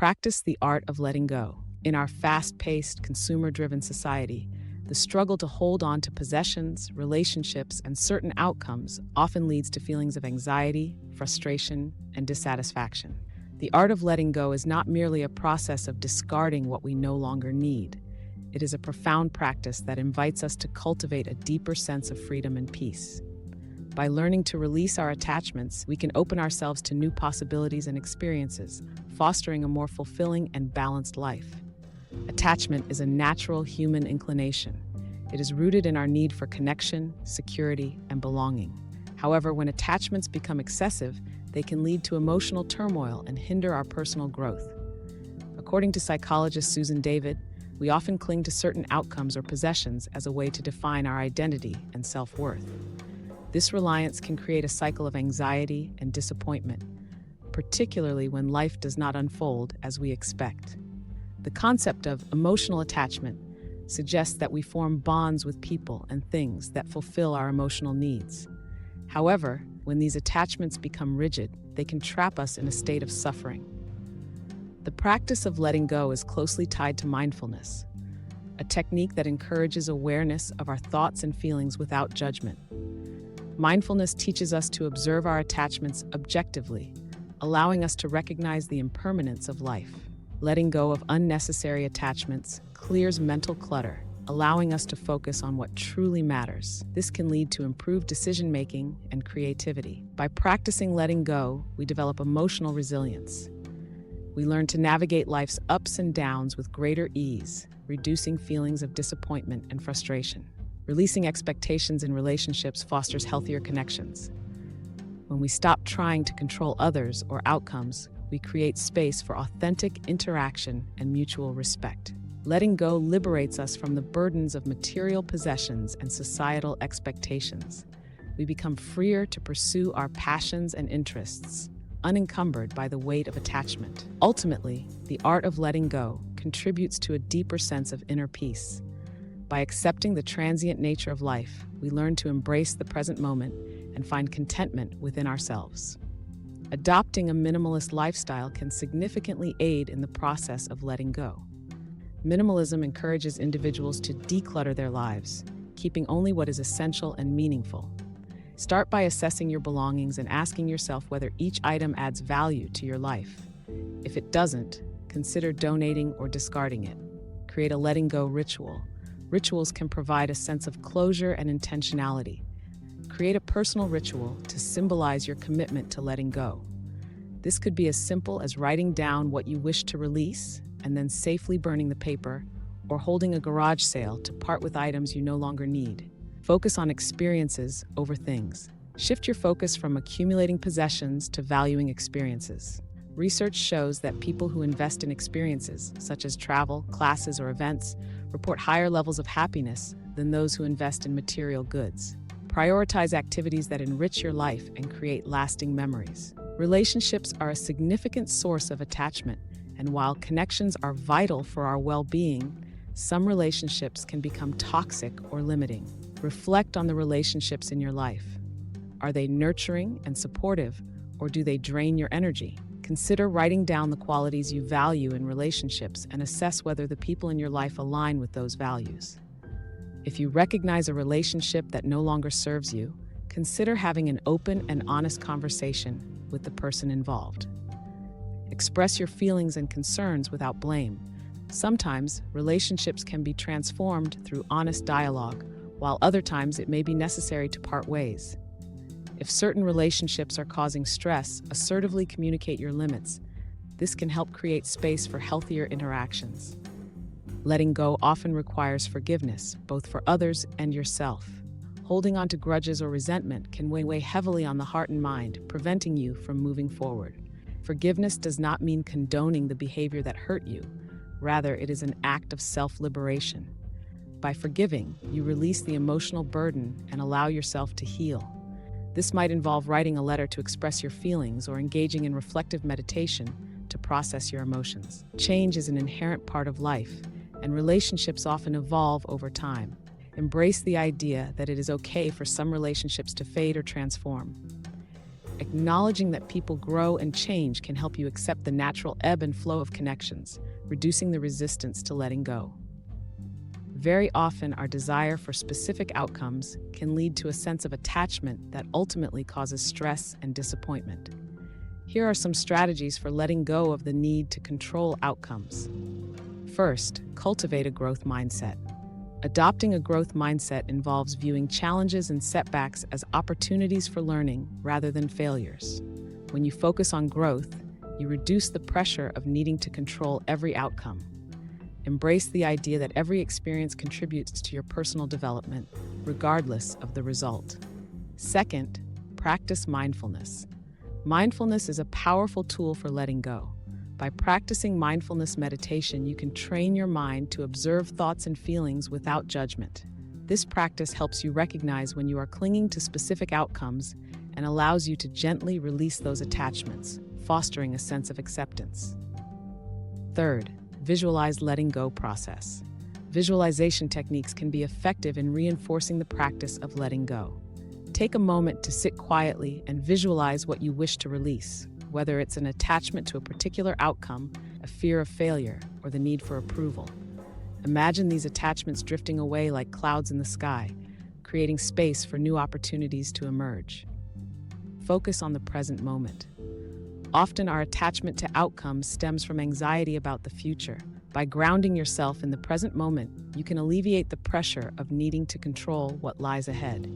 Practice the art of letting go. In our fast-paced, consumer-driven society, the struggle to hold on to possessions, relationships, and certain outcomes often leads to feelings of anxiety, frustration, and dissatisfaction. The art of letting go is not merely a process of discarding what we no longer need. It is a profound practice that invites us to cultivate a deeper sense of freedom and peace. By learning to release our attachments, we can open ourselves to new possibilities and experiences, fostering a more fulfilling and balanced life. Attachment is a natural human inclination. It is rooted in our need for connection, security, and belonging. However, when attachments become excessive, they can lead to emotional turmoil and hinder our personal growth. According to psychologist Susan David, we often cling to certain outcomes or possessions as a way to define our identity and self-worth. This reliance can create a cycle of anxiety and disappointment, particularly when life does not unfold as we expect. The concept of emotional attachment suggests that we form bonds with people and things that fulfill our emotional needs. However, when these attachments become rigid, they can trap us in a state of suffering. The practice of letting go is closely tied to mindfulness, a technique that encourages awareness of our thoughts and feelings without judgment. Mindfulness teaches us to observe our attachments objectively, allowing us to recognize the impermanence of life. Letting go of unnecessary attachments clears mental clutter, allowing us to focus on what truly matters. This can lead to improved decision-making and creativity. By practicing letting go, we develop emotional resilience. We learn to navigate life's ups and downs with greater ease, reducing feelings of disappointment and frustration. Releasing expectations in relationships fosters healthier connections. When we stop trying to control others or outcomes, we create space for authentic interaction and mutual respect. Letting go liberates us from the burdens of material possessions and societal expectations. We become freer to pursue our passions and interests, unencumbered by the weight of attachment. Ultimately, the art of letting go contributes to a deeper sense of inner peace. By accepting the transient nature of life, we learn to embrace the present moment and find contentment within ourselves. Adopting a minimalist lifestyle can significantly aid in the process of letting go. Minimalism encourages individuals to declutter their lives, keeping only what is essential and meaningful. Start by assessing your belongings and asking yourself whether each item adds value to your life. If it doesn't, consider donating or discarding it. Create a letting go ritual. Rituals can provide a sense of closure and intentionality. Create a personal ritual to symbolize your commitment to letting go. This could be as simple as writing down what you wish to release and then safely burning the paper, or holding a garage sale to part with items you no longer need. Focus on experiences over things. Shift your focus from accumulating possessions to valuing experiences. Research shows that people who invest in experiences, such as travel, classes, or events, report higher levels of happiness than those who invest in material goods. Prioritize activities that enrich your life and create lasting memories. Relationships are a significant source of attachment, and while connections are vital for our well-being, some relationships can become toxic or limiting. Reflect on the relationships in your life. Are they nurturing and supportive, or do they drain your energy? Consider writing down the qualities you value in relationships and assess whether the people in your life align with those values. If you recognize a relationship that no longer serves you, consider having an open and honest conversation with the person involved. Express your feelings and concerns without blame. Sometimes, relationships can be transformed through honest dialogue, while other times it may be necessary to part ways. If certain relationships are causing stress, assertively communicate your limits. This can help create space for healthier interactions. Letting go often requires forgiveness, both for others and yourself. Holding on to grudges or resentment can weigh heavily on the heart and mind, preventing you from moving forward. Forgiveness does not mean condoning the behavior that hurt you. Rather, it is an act of self-liberation. By forgiving, you release the emotional burden and allow yourself to heal. This might involve writing a letter to express your feelings or engaging in reflective meditation to process your emotions. Change is an inherent part of life, and relationships often evolve over time. Embrace the idea that it is okay for some relationships to fade or transform. Acknowledging that people grow and change can help you accept the natural ebb and flow of connections, reducing the resistance to letting go. Very often, our desire for specific outcomes can lead to a sense of attachment that ultimately causes stress and disappointment. Here are some strategies for letting go of the need to control outcomes. First, cultivate a growth mindset. Adopting a growth mindset involves viewing challenges and setbacks as opportunities for learning rather than failures. When you focus on growth, you reduce the pressure of needing to control every outcome. Embrace the idea that every experience contributes to your personal development, regardless of the result. Second, practice mindfulness. Mindfulness is a powerful tool for letting go. By practicing mindfulness meditation, you can train your mind to observe thoughts and feelings without judgment. This practice helps you recognize when you are clinging to specific outcomes and allows you to gently release those attachments, fostering a sense of acceptance. Third, visualize letting go process. Visualization techniques can be effective in reinforcing the practice of letting go. Take a moment to sit quietly and visualize what you wish to release, whether it's an attachment to a particular outcome, a fear of failure, or the need for approval. Imagine these attachments drifting away like clouds in the sky, creating space for new opportunities to emerge. Focus on the present moment. Often our attachment to outcomes stems from anxiety about the future. By grounding yourself in the present moment, you can alleviate the pressure of needing to control what lies ahead.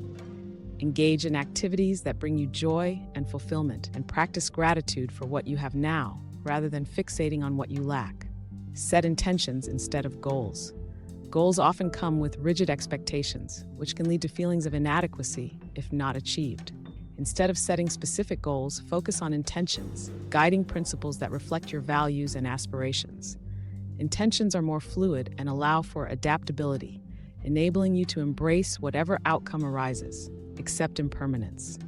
Engage in activities that bring you joy and fulfillment, and practice gratitude for what you have now, rather than fixating on what you lack. Set intentions instead of goals. Goals often come with rigid expectations, which can lead to feelings of inadequacy if not achieved. Instead of setting specific goals, focus on intentions, guiding principles that reflect your values and aspirations. Intentions are more fluid and allow for adaptability, enabling you to embrace whatever outcome arises. Accept impermanence.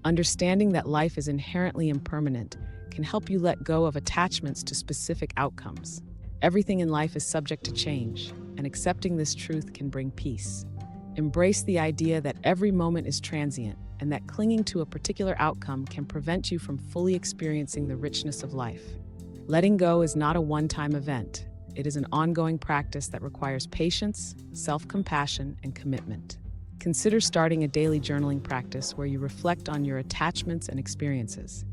Understanding that life is inherently impermanent can help you let go of attachments to specific outcomes. Everything in life is subject to change, and accepting this truth can bring peace. Embrace the idea that every moment is transient and that clinging to a particular outcome can prevent you from fully experiencing the richness of life. Letting go is not a one-time event. It is an ongoing practice that requires patience, self-compassion, and commitment. Consider starting a daily journaling practice where you reflect on your attachments and experiences.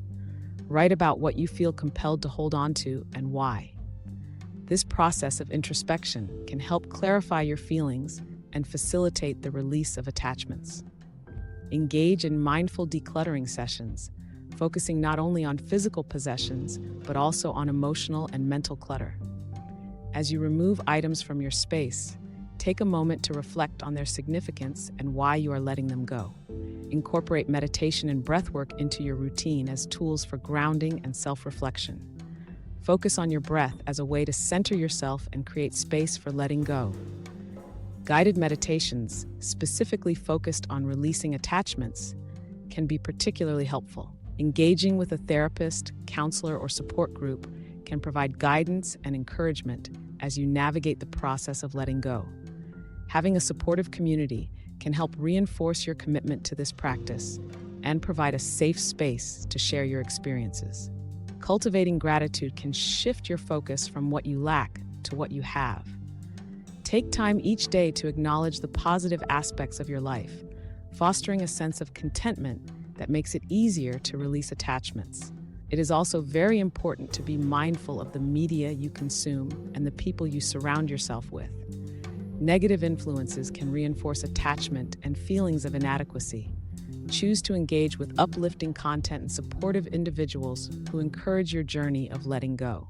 Write about what you feel compelled to hold on to and why. This process of introspection can help clarify your feelings and facilitate the release of attachments. Engage in mindful decluttering sessions, focusing not only on physical possessions, but also on emotional and mental clutter. As you remove items from your space, take a moment to reflect on their significance and why you are letting them go. Incorporate meditation and breathwork into your routine as tools for grounding and self-reflection. Focus on your breath as a way to center yourself and create space for letting go. Guided meditations, specifically focused on releasing attachments, can be particularly helpful. Engaging with a therapist, counselor, or support group can provide guidance and encouragement as you navigate the process of letting go. Having a supportive community can help reinforce your commitment to this practice and provide a safe space to share your experiences. Cultivating gratitude can shift your focus from what you lack to what you have. Take time each day to acknowledge the positive aspects of your life, fostering a sense of contentment that makes it easier to release attachments. It is also very important to be mindful of the media you consume and the people you surround yourself with. Negative influences can reinforce attachment and feelings of inadequacy. Choose to engage with uplifting content and supportive individuals who encourage your journey of letting go.